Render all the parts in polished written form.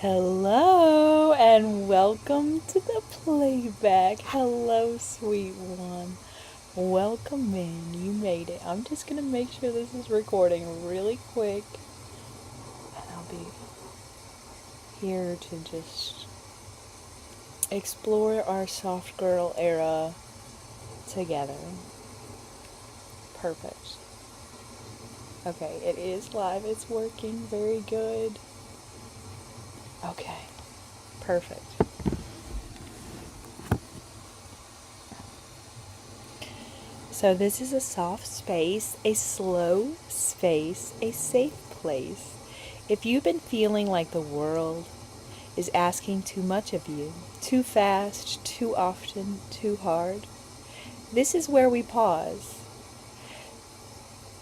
Hello and welcome to the playback. Hello, sweet one. Welcome in. You made it. I'm just going to make sure this is recording really quick. And I'll be here to just explore our soft girl era together. Perfect. Okay, it is live. It's working. Very good. Okay. Perfect. So this is a soft space, a slow space, a safe place. If you've been feeling like the world is asking too much of you, too fast, too often, too hard, this is where we pause.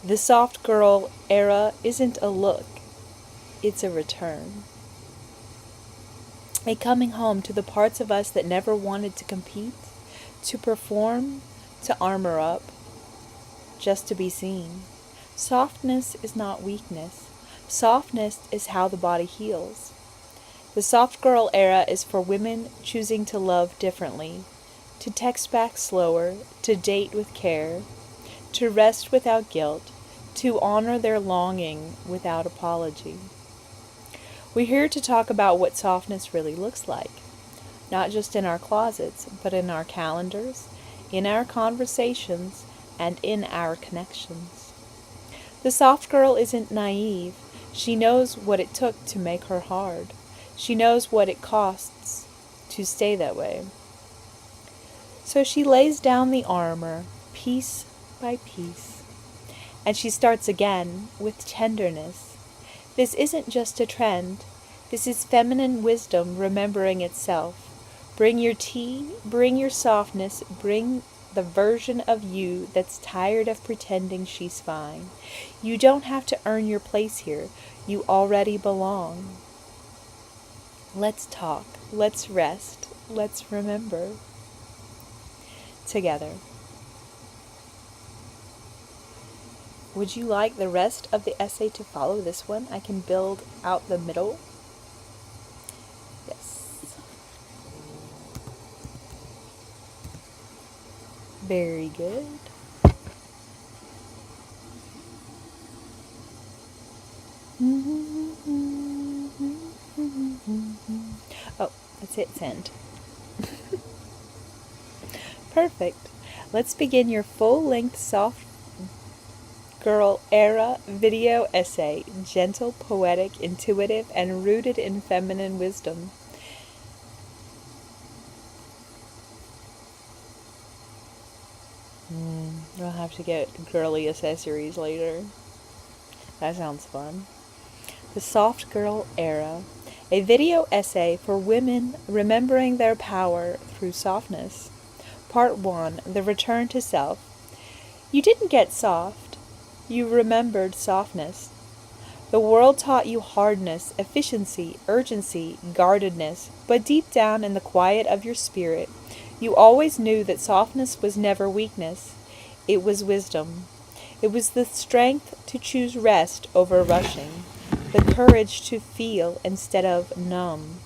The soft girl era isn't a look, it's a return. A coming home to the parts of us that never wanted to compete, to perform, to armor up, just to be seen. Softness is not weakness. Softness is how the body heals. The soft girl era is for women choosing to love differently, to text back slower, to date with care, to rest without guilt, to honor their longing without apology. We're here to talk about what softness really looks like, not just in our closets, but in our calendars, in our conversations, and in our connections. The soft girl isn't naive. She knows what it took to make her hard. She knows what it costs to stay that way. So she lays down the armor, piece by piece, and she starts again with tenderness. This isn't just a trend. This is feminine wisdom remembering itself. Bring your tea, bring your softness, bring the version of you that's tired of pretending she's fine. You don't have to earn your place here. You already belong. Let's talk. Let's rest. Let's remember. Together. Would you like the rest of the essay to follow this one? I can build out the middle. Yes. Very good. Oh, let's hit send. Perfect. Let's begin your full-length soft girl era video essay, gentle, poetic, intuitive, and rooted in feminine wisdom. We'll have to get girly accessories later. That sounds fun. The Soft Girl Era, a video essay for women remembering their power through softness. Part 1, The Return to Self. You didn't get soft. You remembered softness. The world taught you hardness, efficiency, urgency, guardedness, but deep down in the quiet of your spirit, you always knew that softness was never weakness. It was wisdom. It was the strength to choose rest over rushing, the courage to feel instead of numb,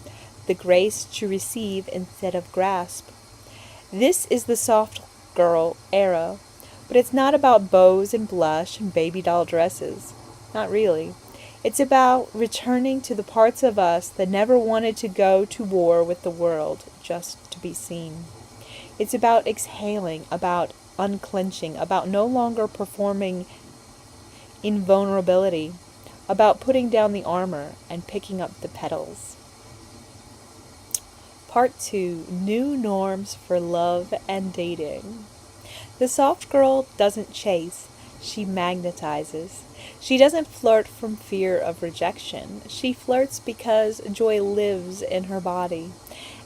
the grace to receive instead of grasp. This is the soft girl era. But it's not about bows and blush and baby doll dresses. Not really. It's about returning to the parts of us that never wanted to go to war with the world just to be seen. It's about exhaling, about unclenching, about no longer performing invulnerability, about putting down the armor and picking up the petals. Part 2, New Norms for Love and Dating. The soft girl doesn't chase, she magnetizes. She doesn't flirt from fear of rejection. She flirts because joy lives in her body,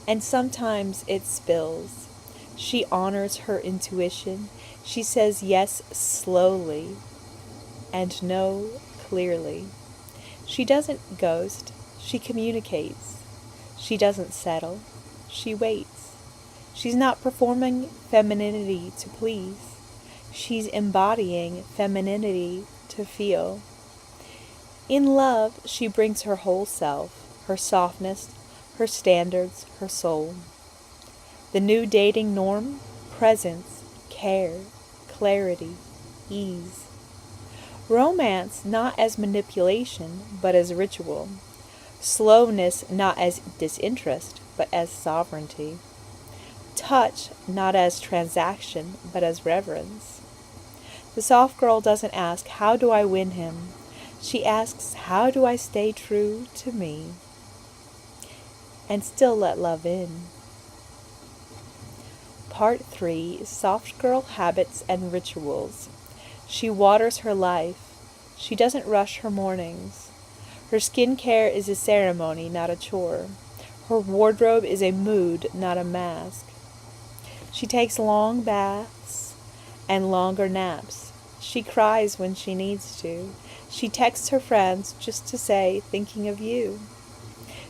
and sometimes it spills. She honors her intuition. She says yes slowly and no clearly. She doesn't ghost, she communicates. She doesn't settle, she waits. She's not performing femininity to please. She's embodying femininity to feel. In love, she brings her whole self, her softness, her standards, her soul. The new dating norm: presence, care, clarity, ease. Romance not as manipulation, but as ritual. Slowness not as disinterest, but as sovereignty. Touch not as transaction, but as reverence. The soft girl doesn't ask, how do I win him? She asks, how do I stay true to me and still let love in? Part 3, Soft Girl Habits and Rituals. She waters her life. She doesn't rush her mornings. Her skincare is a ceremony, not a chore. Her wardrobe is a mood, not a mask. She takes long baths and longer naps. She cries when she needs to. She texts her friends just to say, thinking of you.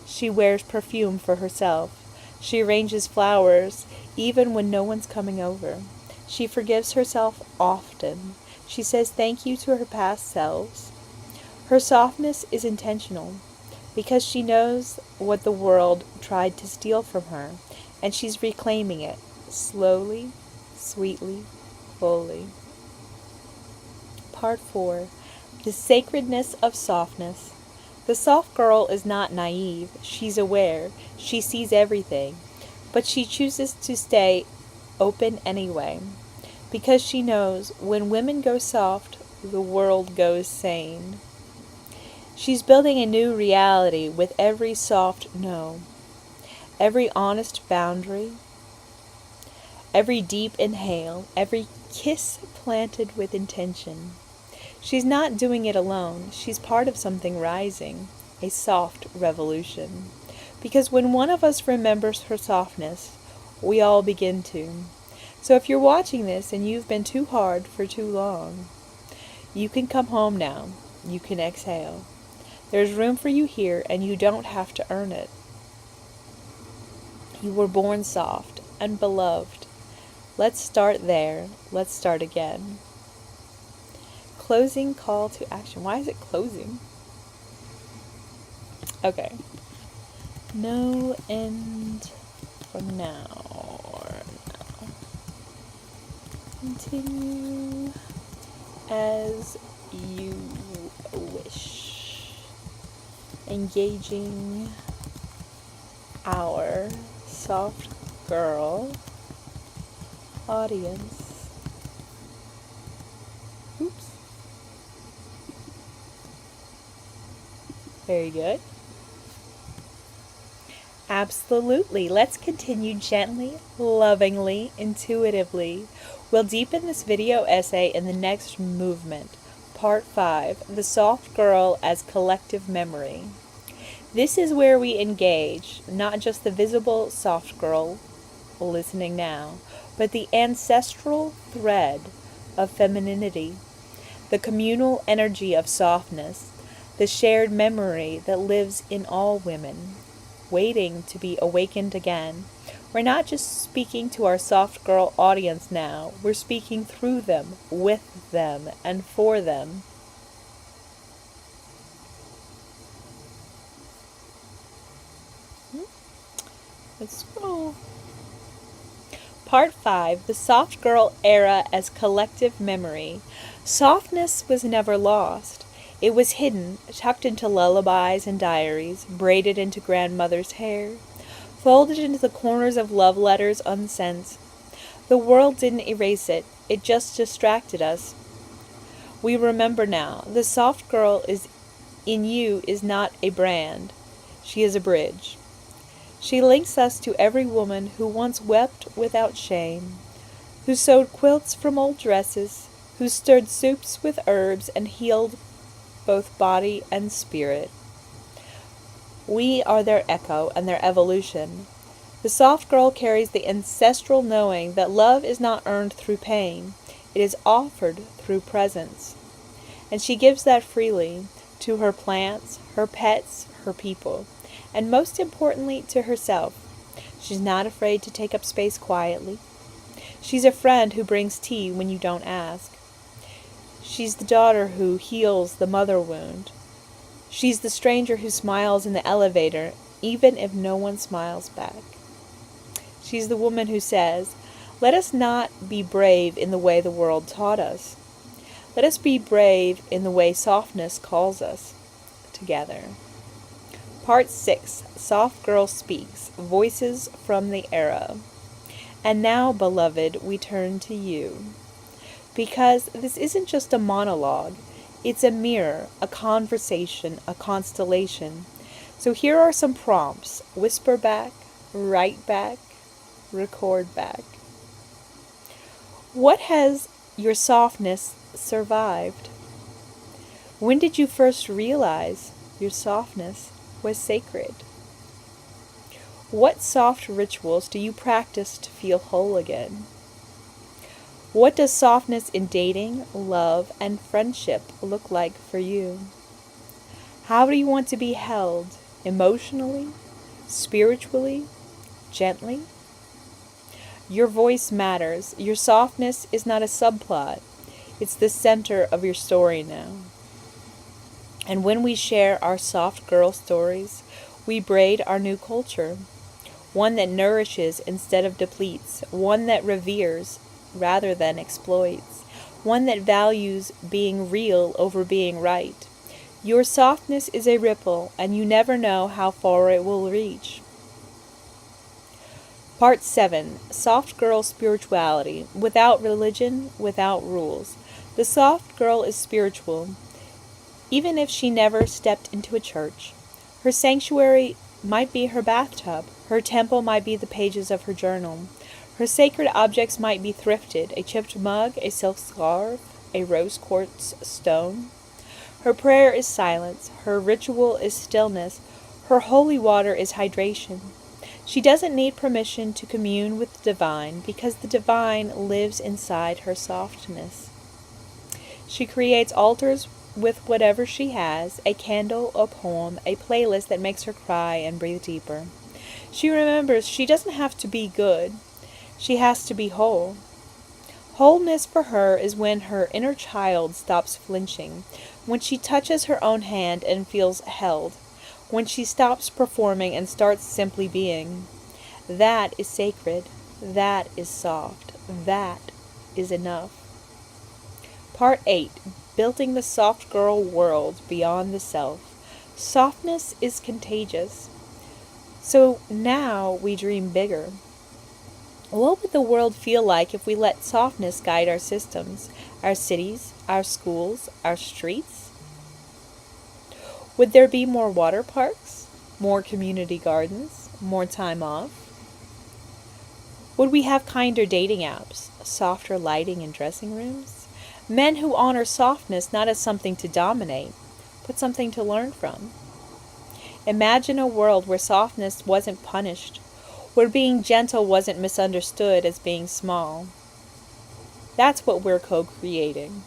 She wears perfume for herself. She arranges flowers even when no one's coming over. She forgives herself often. She says thank you to her past selves. Her softness is intentional because she knows what the world tried to steal from her, and she's reclaiming it slowly, sweetly, fully. Part 4. The sacredness of softness. The soft girl is not naive. She's aware. She sees everything. But she chooses to stay open anyway, because she knows when women go soft, the world goes sane. She's building a new reality with every soft no, every honest boundary, every deep inhale, every kiss planted with intention. She's not doing it alone. She's part of something rising, a soft revolution. Because when one of us remembers her softness, we all begin to. So if you're watching this and you've been too hard for too long, you can come home now. You can exhale. There's room for you here, and you don't have to earn it. You were born soft and beloved. Let's start there. Let's start again. Closing call to action. Why is it closing? Okay. No end for now. Continue as you wish. Engaging our soft girl audience. Oops. Very good. Absolutely. Let's continue gently, lovingly, intuitively. We'll deepen this video essay in the next movement, Part 5, The Soft Girl as Collective Memory. This is where we engage not just the visible soft girl listening now, but the ancestral thread of femininity, the communal energy of softness, the shared memory that lives in all women, waiting to be awakened again. We're not just speaking to our soft girl audience now, we're speaking through them, with them, and for them. Let's scroll. Part 5, The Soft Girl Era as Collective Memory. Softness was never lost. It was hidden, tucked into lullabies and diaries, braided into grandmother's hair, folded into the corners of love letters unsent. The world didn't erase it. It just distracted us. We remember now. The soft girl in you is not a brand. She is a bridge. She links us to every woman who once wept without shame, who sewed quilts from old dresses, who stirred soups with herbs and healed both body and spirit. We are their echo and their evolution. The soft girl carries the ancestral knowing that love is not earned through pain. It is offered through presence. And she gives that freely to her plants, her pets, her people, and most importantly to herself. She's not afraid to take up space quietly. She's a friend who brings tea when you don't ask. She's the daughter who heals the mother wound. She's the stranger who smiles in the elevator, even if no one smiles back. She's the woman who says, "Let us not be brave in the way the world taught us. Let us be brave in the way softness calls us together." Part 6. Soft Girl Speaks. Voices from the Era. And now, beloved, we turn to you. Because this isn't just a monologue. It's a mirror, a conversation, a constellation. So here are some prompts. Whisper back, write back, record back. What has your softness survived? When did you first realize your softness was sacred? What soft rituals do you practice to feel whole again? What does softness in dating, love, and friendship look like for you? How do you want to be held emotionally, spiritually, gently? Your voice matters. Your softness is not a subplot. It's the center of your story now. And when we share our soft girl stories, we braid our new culture. One that nourishes instead of depletes. One that reveres rather than exploits. One that values being real over being right. Your softness is a ripple, and you never know how far it will reach. Part 7. Soft Girl Spirituality. Without religion, without rules. The soft girl is spiritual, even if she never stepped into a church. Her sanctuary might be her bathtub. Her temple might be the pages of her journal. Her sacred objects might be thrifted, a chipped mug, a silk scarf, a rose quartz stone. Her prayer is silence. Her ritual is stillness. Her holy water is hydration. She doesn't need permission to commune with the divine because the divine lives inside her softness. She creates altars with whatever she has, a candle, a poem, a playlist that makes her cry and breathe deeper. She remembers she doesn't have to be good. She has to be whole. Wholeness for her is when her inner child stops flinching, when she touches her own hand and feels held, when she stops performing and starts simply being. That is sacred. That is soft. That is enough. Part 8. Building the soft girl world beyond the self. Softness is contagious. So now we dream bigger. What would the world feel like if we let softness guide our systems, our cities, our schools, our streets? Would there be more water parks, more community gardens, more time off? Would we have kinder dating apps, softer lighting in dressing rooms? Men who honor softness not as something to dominate, but something to learn from. Imagine a world where softness wasn't punished, where being gentle wasn't misunderstood as being small. That's what we're co-creating.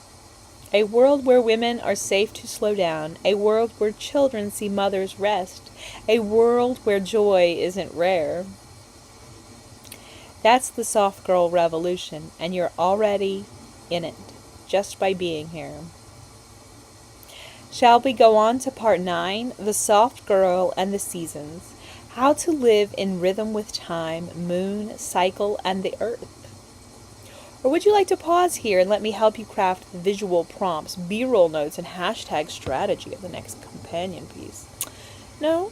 A world where women are safe to slow down, a world where children see mothers rest, a world where joy isn't rare. That's the soft girl revolution, and you're already in it, just by being here. Shall we go on to part 9, the soft girl and the seasons? How to live in rhythm with time, moon, cycle, and the earth. Or would you like to pause here and let me help you craft the visual prompts, B-roll notes, and hashtag strategy of the next companion piece? No?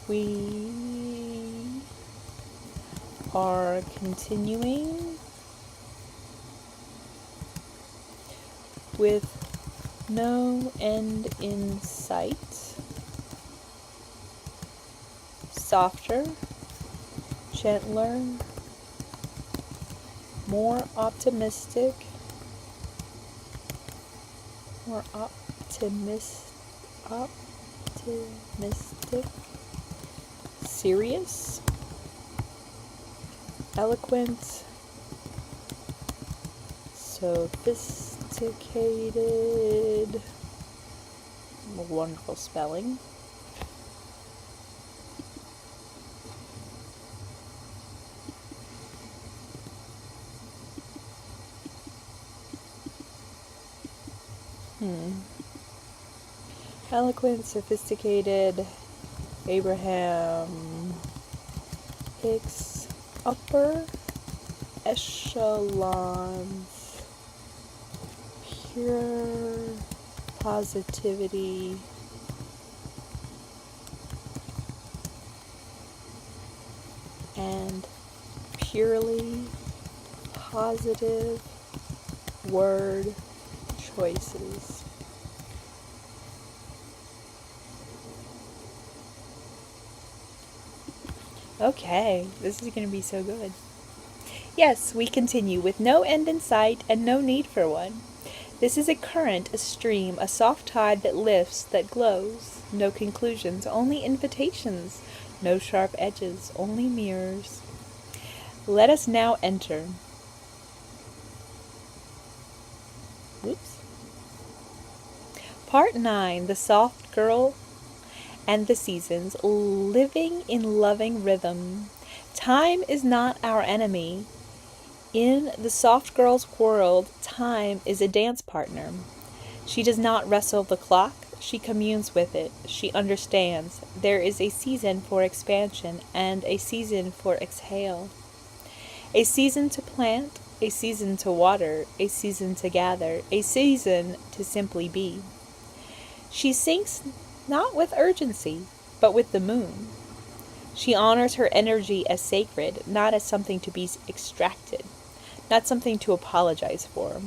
We are continuing with no end in sight. Softer, gentler, more optimistic, serious, eloquent, sophisticated, wonderful spelling, Eloquent, sophisticated, Abraham Hicks, upper echelons, pure positivity, and purely positive word choices. Okay, this is going to be so good. Yes, we continue with no end in sight and no need for one. This is a current, a stream, a soft tide that lifts, that glows. No conclusions, only invitations. No sharp edges, only mirrors. Let us now enter. Whoops. Part 9, The Soft Girl and the Seasons, living in loving rhythm. Time is not our enemy. In the soft girl's world, time is a dance partner. She does not wrestle the clock, she communes with it, she understands. There is a season for expansion and a season for exhale. A season to plant, a season to water, a season to gather, a season to simply be. She sinks not with urgency, but with the moon. She honors her energy as sacred, not as something to be extracted, not something to apologize for.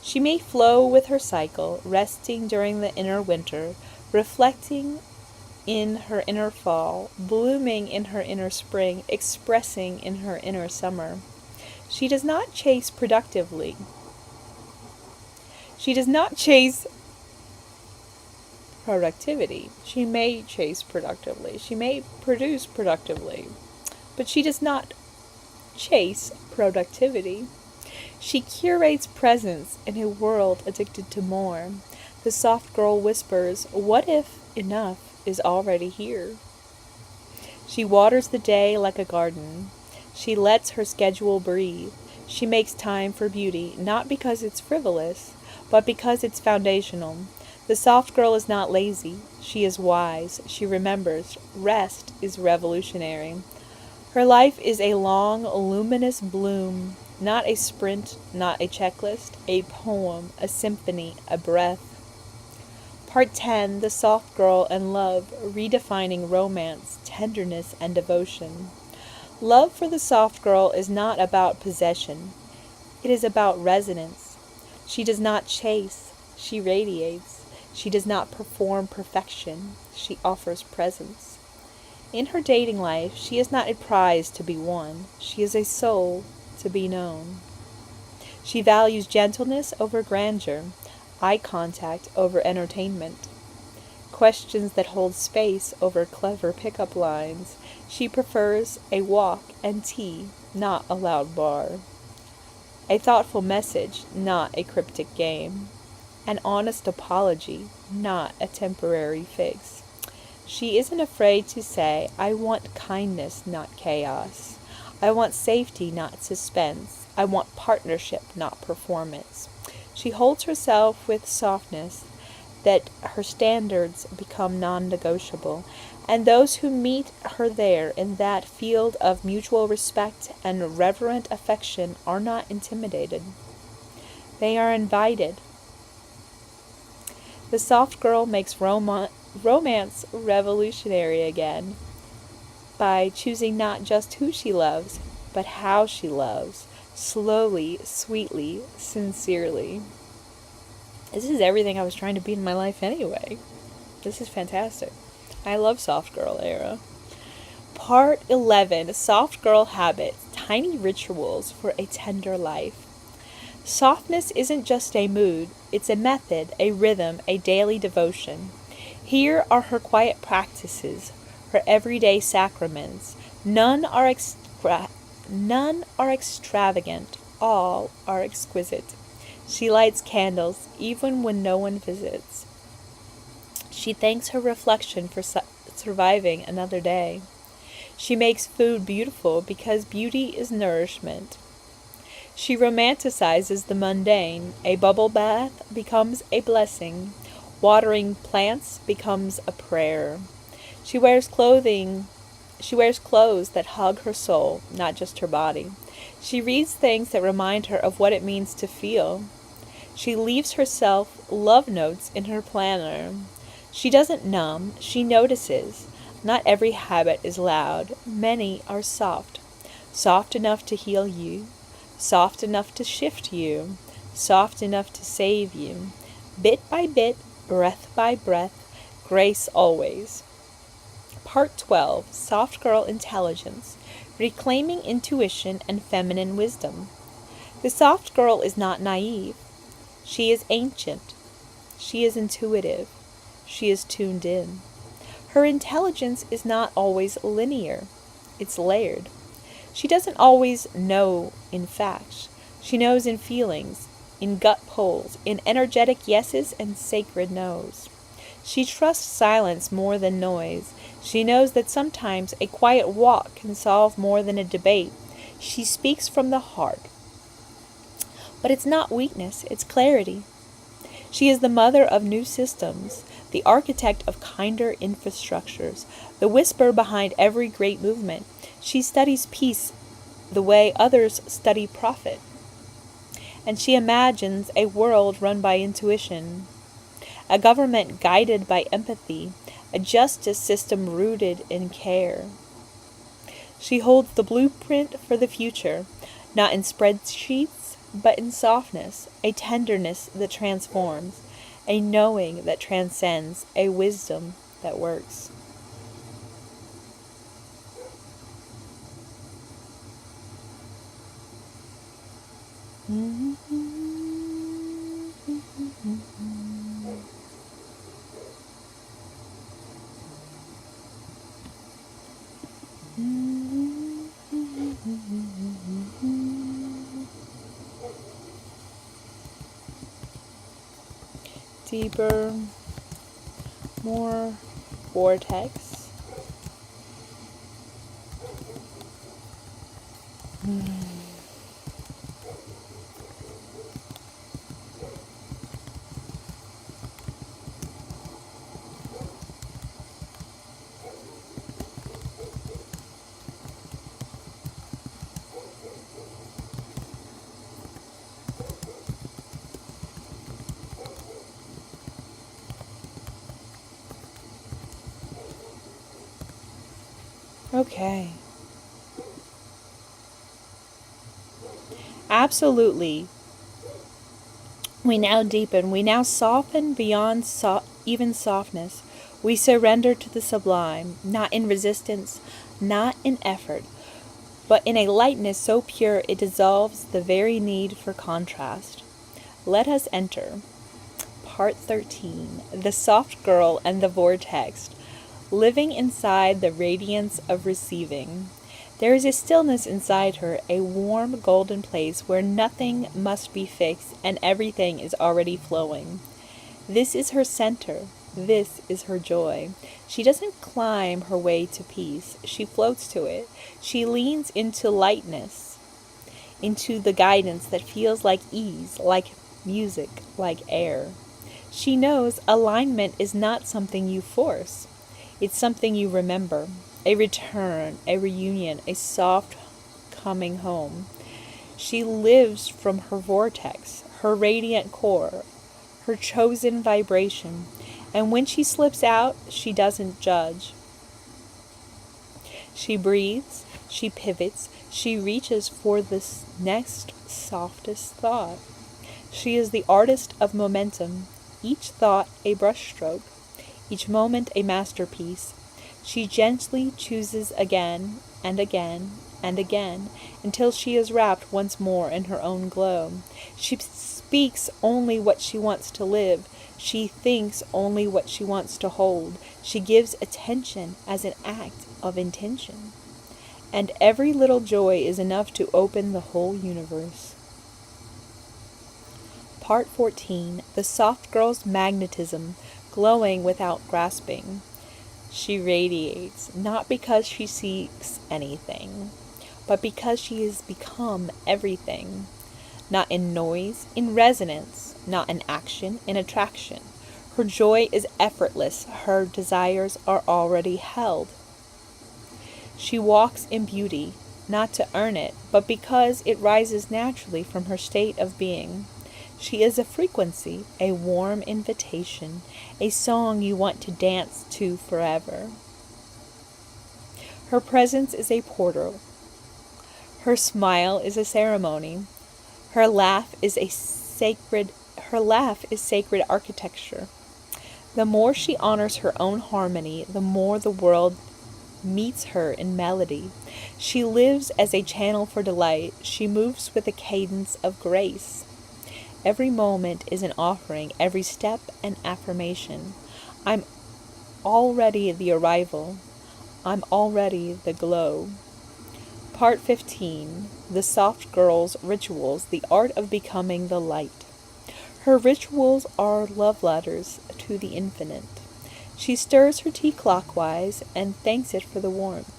She may flow with her cycle, resting during the inner winter, reflecting in her inner fall, blooming in her inner spring, expressing in her inner summer. She does not chase productively. She does not chase productivity. She may chase productively. She may produce productively. But she does not chase productivity. She curates presence in a world addicted to more. The soft girl whispers, what if enough is already here? She waters the day like a garden. She lets her schedule breathe. She makes time for beauty, not because it's frivolous, but because it's foundational. The soft girl is not lazy. She is wise. She remembers. Rest is revolutionary. Her life is a long, luminous bloom, not a sprint, not a checklist, a poem, a symphony, a breath. Part 10, The Soft Girl and Love, redefining romance, tenderness, and devotion. Love for the soft girl is not about possession. It is about resonance. She does not chase. She radiates. She does not perform perfection. She offers presence. In her dating life, she is not a prize to be won. She is a soul to be known. She values gentleness over grandeur, eye contact over entertainment, questions that hold space over clever pickup lines. She prefers a walk and tea, not a loud bar. A thoughtful message, not a cryptic game. An honest apology, not a temporary fix. She isn't afraid to say, I want kindness, not chaos. I want safety, not suspense. I want partnership, not performance. She holds herself with softness that her standards become non-negotiable, and those who meet her there in that field of mutual respect and reverent affection are not intimidated. They are invited. The soft girl makes romance revolutionary again by choosing not just who she loves, but how she loves, slowly, sweetly, sincerely. This is everything I was trying to be in my life anyway. This is fantastic. I love soft girl era. Part 11, Soft Girl Habits, Tiny Rituals for a Tender Life. Softness isn't just a mood, it's a method, a rhythm, a daily devotion. Here are her quiet practices, her everyday sacraments. None are extravagant, all are exquisite. She lights candles, even when no one visits. She thanks her reflection for surviving another day. She makes food beautiful because beauty is nourishment. She romanticizes the mundane. A bubble bath becomes a blessing. Watering plants becomes a prayer. She wears clothes that hug her soul, not just her body. She reads things that remind her of what it means to feel. She leaves herself love notes in her planner. She doesn't numb, she notices. Not every habit is loud. Many are soft. Soft enough to heal you. Soft enough to shift you. Soft enough to save you. Bit by bit, breath by breath, grace always. Part 12, Soft Girl Intelligence, Reclaiming Intuition and Feminine Wisdom. The soft girl is not naive. She is ancient. She is intuitive. She is tuned in. Her intelligence is not always linear. It's layered. She doesn't always know in facts. She knows in feelings, in gut pulls, in energetic yeses and sacred noes. She trusts silence more than noise. She knows that sometimes a quiet walk can solve more than a debate. She speaks from the heart. But it's not weakness, it's clarity. She is the mother of new systems, the architect of kinder infrastructures, the whisper behind every great movement. She studies peace the way others study profit. And she imagines a world run by intuition, a government guided by empathy, a justice system rooted in care. She holds the blueprint for the future, not in spreadsheets, but in softness, a tenderness that transforms, a knowing that transcends, a wisdom that works. Deeper, more vortex. Okay. Absolutely. We now deepen. We now soften beyond even softness. We surrender to the sublime, not in resistance, not in effort, but in a lightness so pure it dissolves the very need for contrast. Let us enter. Part 13. The Soft Girl and the Vortex. Living inside the radiance of receiving. There is a stillness inside her, a warm golden place where nothing must be fixed and everything is already flowing. This is her center. This is her joy. She doesn't climb her way to peace. She floats to it. She leans into lightness, into the guidance that feels like ease, like music, like air. She knows alignment is not something you force. It's something you remember, a return, a reunion, a soft coming home. She lives from her vortex, her radiant core, her chosen vibration, and when she slips out, she doesn't judge. She breathes, she pivots, she reaches for this next softest thought. She is the artist of momentum, each thought a brushstroke. Each moment a masterpiece. She gently chooses again and again and again until she is wrapped once more in her own glow. She speaks only what she wants to live. She thinks only what she wants to hold. She gives attention as an act of intention. And every little joy is enough to open the whole universe. Part 14. The Soft Girl's Magnetism. Glowing without grasping. She radiates, not because she seeks anything, but because she has become everything. not in noise, in resonance, not in action, in attraction. Her joy is effortless, her desires are already held. She walks in beauty, not to earn it, but because it rises naturally from her state of being. She is a frequency, a warm invitation, a song you want to dance to forever. Her presence is a portal. Her smile is a ceremony. Her laugh is sacred architecture. The more she honors her own harmony, the more the world meets her in melody. She lives as a channel for delight. She moves with a cadence of grace. Every moment is an offering, every step an affirmation. I'm already the arrival. I'm already the glow. Part 15. The Soft Girl's Rituals, the Art of Becoming the Light. Her rituals are love letters to the infinite. She stirs her tea clockwise and thanks it for the warmth.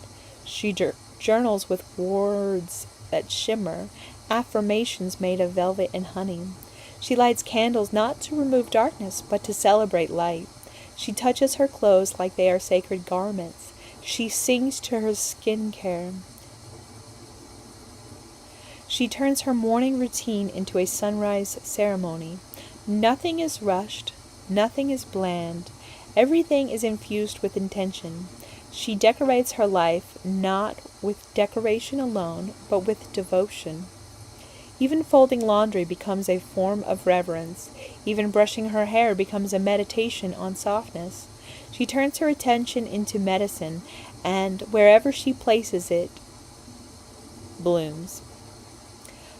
She journals with words that shimmer, affirmations made of velvet and honey. She lights candles not to remove darkness, but to celebrate light. She touches her clothes like they are sacred garments. She sings to her skincare. She turns her morning routine into a sunrise ceremony. Nothing is rushed, nothing is bland. Everything is infused with intention. She decorates her life not with decoration alone, but with devotion. Even folding laundry becomes a form of reverence. Even brushing her hair becomes a meditation on softness. She turns her attention into medicine, and wherever she places it, blooms.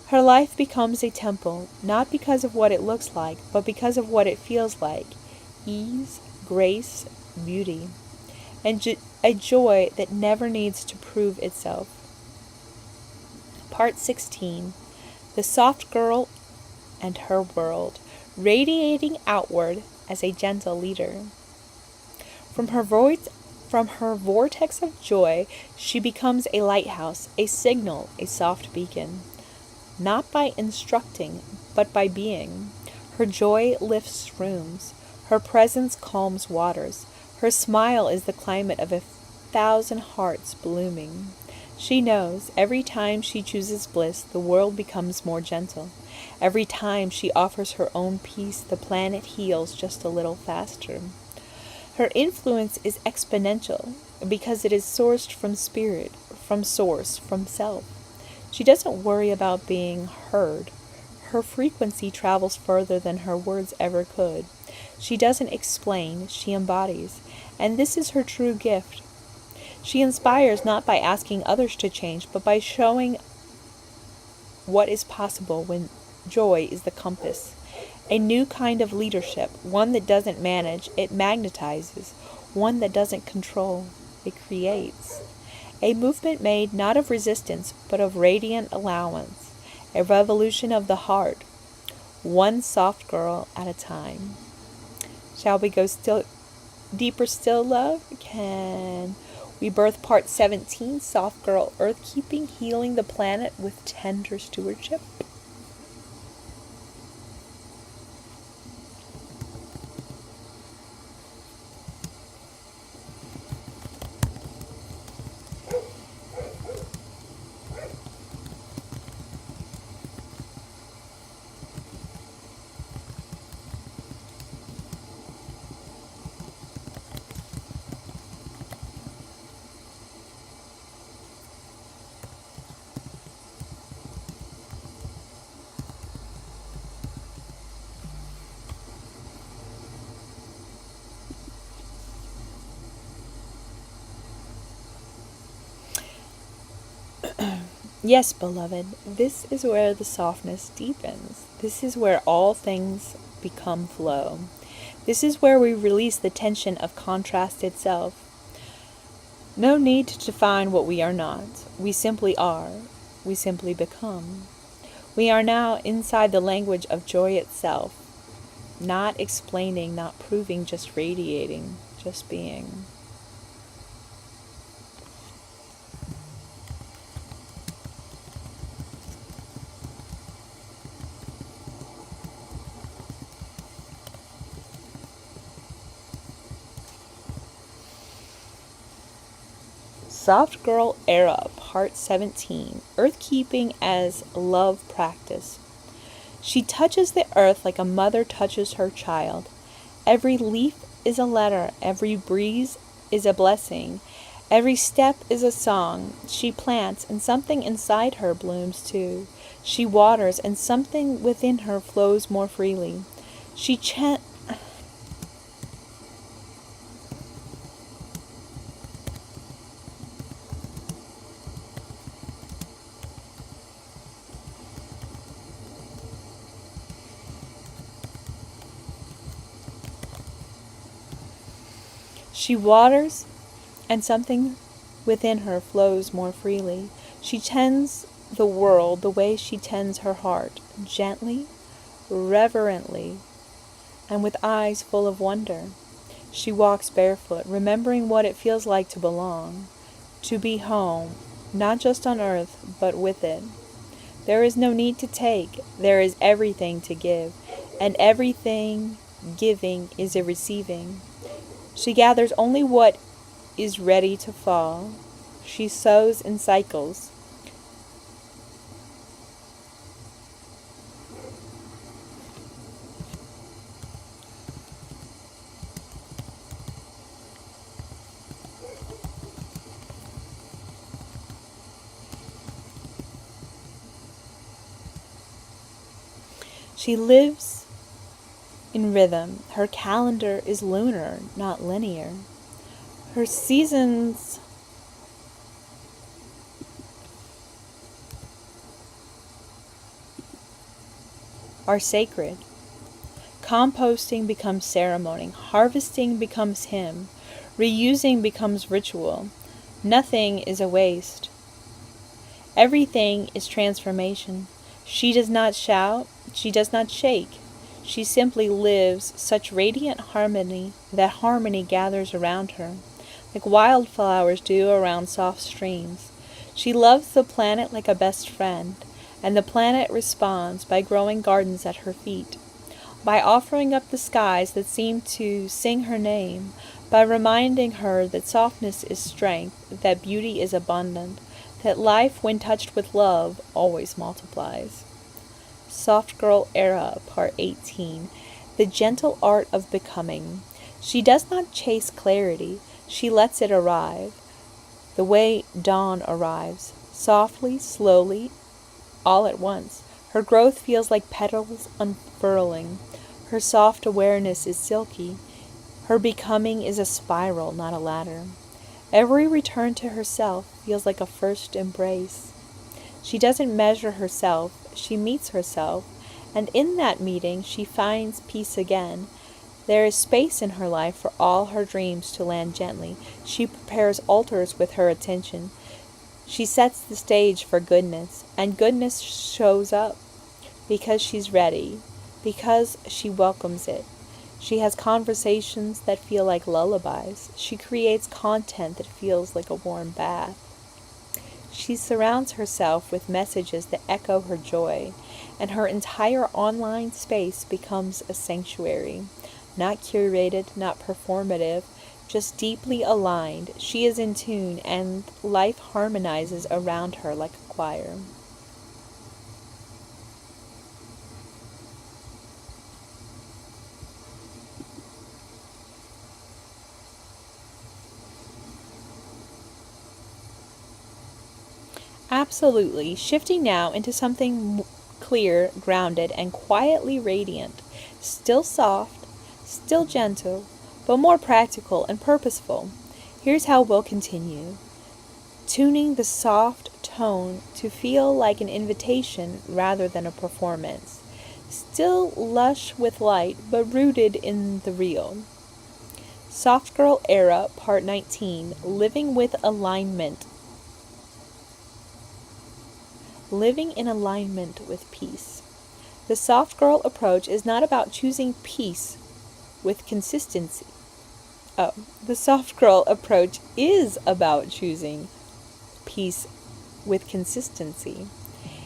Her life becomes a temple, not because of what it looks like, but because of what it feels like. Ease, grace, beauty, and a joy that never needs to prove itself. Part 16. The Soft Girl and Her World, radiating outward as a gentle leader. From her vortex of joy, she becomes a lighthouse, a signal, a soft beacon. Not by instructing, but by being. Her joy lifts rooms. Her presence calms waters. Her smile is the climate of 1,000 hearts blooming. She knows every time she chooses bliss, the world becomes more gentle. Every time she offers her own peace, the planet heals just a little faster. Her influence is exponential because it is sourced from spirit, from source, from self. She doesn't worry about being heard. Her frequency travels further than her words ever could. She doesn't explain, she embodies. And this is her true gift. She inspires not by asking others to change, but by showing what is possible when joy is the compass. A new kind of leadership, one that doesn't manage, it magnetizes. One that doesn't control, it creates. A movement made not of resistance, but of radiant allowance. A revolution of the heart, one soft girl at a time. Shall we go deeper still, love? Can we birth part 17, Soft Girl Earthkeeping, healing the planet with tender stewardship? Yes, beloved, this is where the softness deepens. This is where all things become flow. This is where we release the tension of contrast itself. No need to define what we are not. We simply are. We simply become. We are now inside the language of joy itself. Not explaining, not proving, just radiating, just being. Soft Girl Era, Part 17. Earthkeeping as Love Practice. She touches the earth like a mother touches her child. Every leaf is a letter, every breeze is a blessing, every step is a song. She plants, and something inside her blooms too. She waters, and something within her flows more freely. She waters, and something within her flows more freely. She tends the world the way she tends her heart, gently, reverently, and with eyes full of wonder. She walks barefoot, remembering what it feels like to belong, to be home, not just on earth, but with it. There is no need to take, there is everything to give, and everything giving is a receiving. She gathers only what is ready to fall. She sows in cycles. She lives in rhythm. Her calendar is lunar, not linear. Her seasons are sacred. Composting becomes ceremony. Harvesting becomes hymn. Reusing becomes ritual. Nothing is a waste. Everything is transformation. She does not shout. She does not shake. She simply lives such radiant harmony that harmony gathers around her, like wildflowers do around soft streams. She loves the planet like a best friend, and the planet responds by growing gardens at her feet, by offering up the skies that seem to sing her name, by reminding her that softness is strength, that beauty is abundant, that life, when touched with love, always multiplies. Soft Girl Era, Part 18. The Gentle Art of Becoming. She does not chase clarity, she lets it arrive, the way dawn arrives, softly, slowly, all at once. Her growth feels like petals unfurling. Her soft awareness is silky. Her becoming is a spiral, not a ladder. Every return to herself feels like a first embrace. She doesn't measure herself, she meets herself, and in that meeting she finds peace again. There is space in her life for all her dreams to land gently. She prepares altars with her attention. She sets the stage for goodness, and goodness shows up because she's ready, because she welcomes it. She has conversations that feel like lullabies. She creates content that feels like a warm bath. She surrounds herself with messages that echo her joy, and her entire online space becomes a sanctuary. Not curated, not performative, just deeply aligned. She is in tune, and life harmonizes around her like a choir. Absolutely. Shifting now into something clear, grounded, and quietly radiant. Still soft, still gentle, but more practical and purposeful. Here's how we'll continue. Tuning the soft tone to feel like an invitation rather than a performance. Still lush with light, but rooted in the real. Soft Girl Era, Part 19. Living with Alignment. Living in alignment with peace. The soft girl approach is not about choosing peace with consistency. The soft girl approach is about choosing peace with consistency.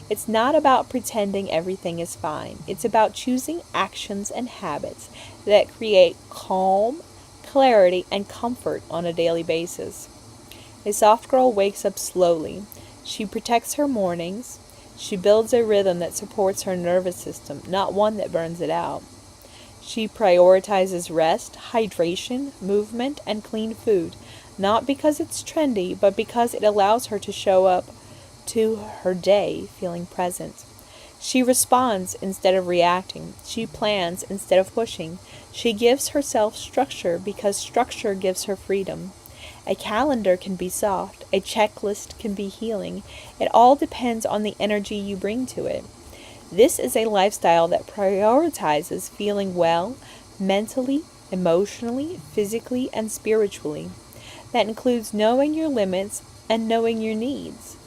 It's not about pretending everything is fine. It's about choosing actions and habits that create calm, clarity, and comfort on a daily basis. A soft girl wakes up slowly. She protects her mornings. She builds a rhythm that supports her nervous system, not one that burns it out. She prioritizes rest, hydration, movement, and clean food, not because it's trendy, but because it allows her to show up to her day feeling present. She responds instead of reacting. She plans instead of pushing. She gives herself structure because structure gives her freedom. A calendar can be soft. A checklist can be healing. It all depends on the energy you bring to it. This is a lifestyle that prioritizes feeling well mentally, emotionally, physically, and spiritually. That includes knowing your limits and knowing your needs.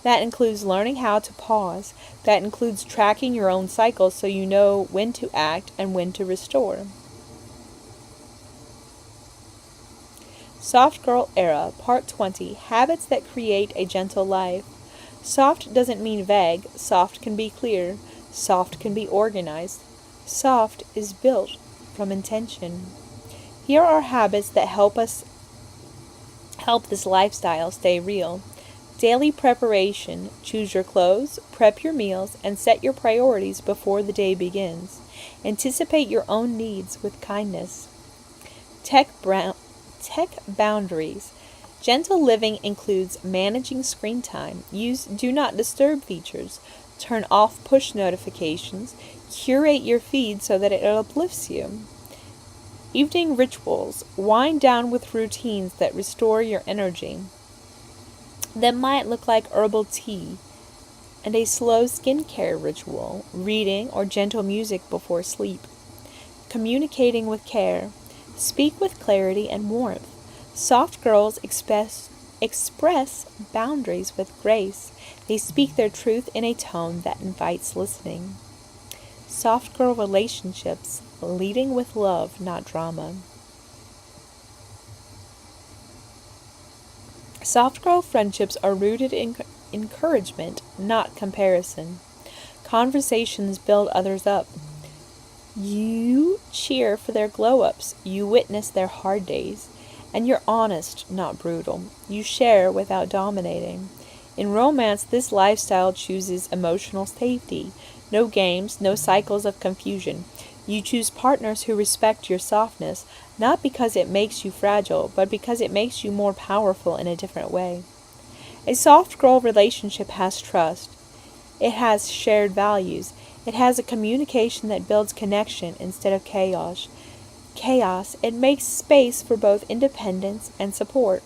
That includes learning how to pause. That includes tracking your own cycles so you know when to act and when to restore. Soft Girl Era, Part 20, Habits that Create a Gentle Life. Soft doesn't mean vague. Soft can be clear. Soft can be organized. Soft is built from intention. Here are habits that help this lifestyle stay real. Daily preparation. Choose your clothes, prep your meals, and set your priorities before the day begins. Anticipate your own needs with kindness. Tech boundaries. Gentle living includes managing screen time. Use Do Not Disturb features. Turn off push notifications. Curate your feed so that it uplifts you. Evening rituals. Wind down with routines that restore your energy. That might look like herbal tea and a slow skincare ritual, reading or gentle music before sleep. Communicating with care. Speak with clarity and warmth. Soft girls express boundaries with grace. They speak their truth in a tone that invites listening. Soft girl relationships, leading with love, not drama. Soft girl friendships are rooted in encouragement, not comparison. Conversations build others up. You cheer for their glow-ups. You witness their hard days. And you're honest, not brutal. You share without dominating. In romance, this lifestyle chooses emotional safety. No games, no cycles of confusion. You choose partners who respect your softness, not because it makes you fragile, but because it makes you more powerful in a different way. A soft girl relationship has trust. It has shared values. It has a communication that builds connection instead of chaos. It makes space for both independence and support.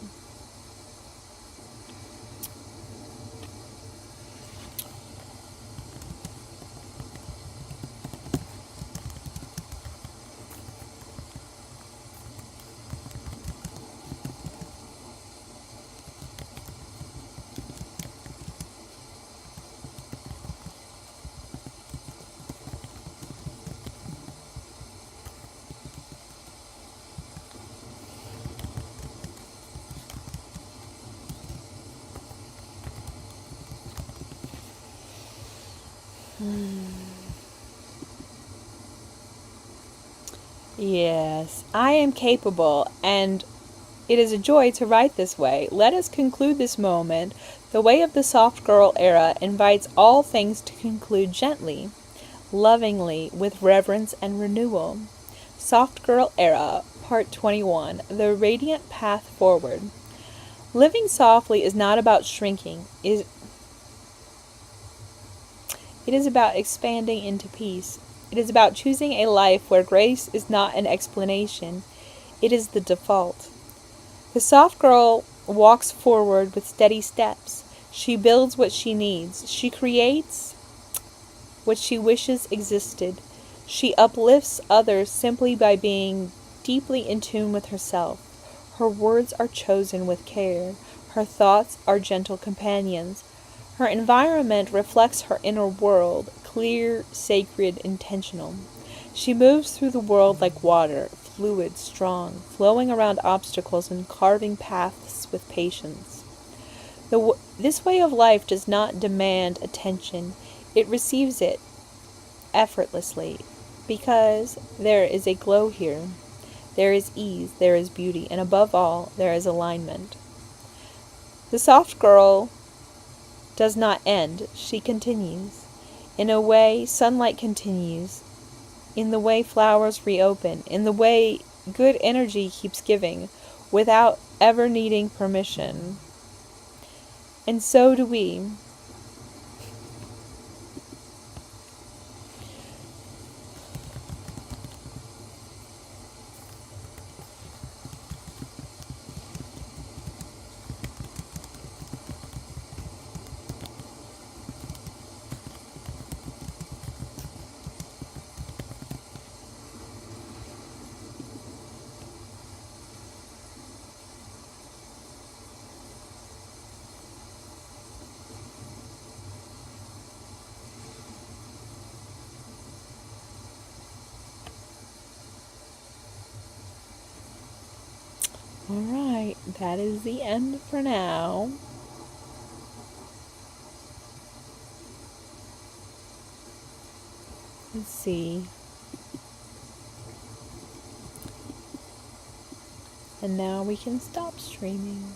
Yes, I am capable, and it is a joy to write this way. Let us conclude this moment. The way of the soft girl era invites all things to conclude gently, lovingly, with reverence and renewal. Soft Girl Era, Part 21, The Radiant Path Forward. Living softly is not about shrinking. It is about expanding into peace. It is about choosing a life where grace is not an explanation. It is the default. The soft girl walks forward with steady steps. She builds what she needs. She creates what she wishes existed. She uplifts others simply by being deeply in tune with herself. Her words are chosen with care. Her thoughts are gentle companions. Her environment reflects her inner world, clear, sacred, intentional. She moves through the world like water, fluid, strong, flowing around obstacles and carving paths with patience. This way of life does not demand attention. It receives it effortlessly, because there is a glow here. There is ease, there is beauty, and above all, there is alignment. The soft girl does not end, she continues. In a way sunlight continues, in the way flowers reopen, in the way good energy keeps giving, without ever needing permission. And so do we. Alright, that is the end for now. Let's see. And now we can stop streaming.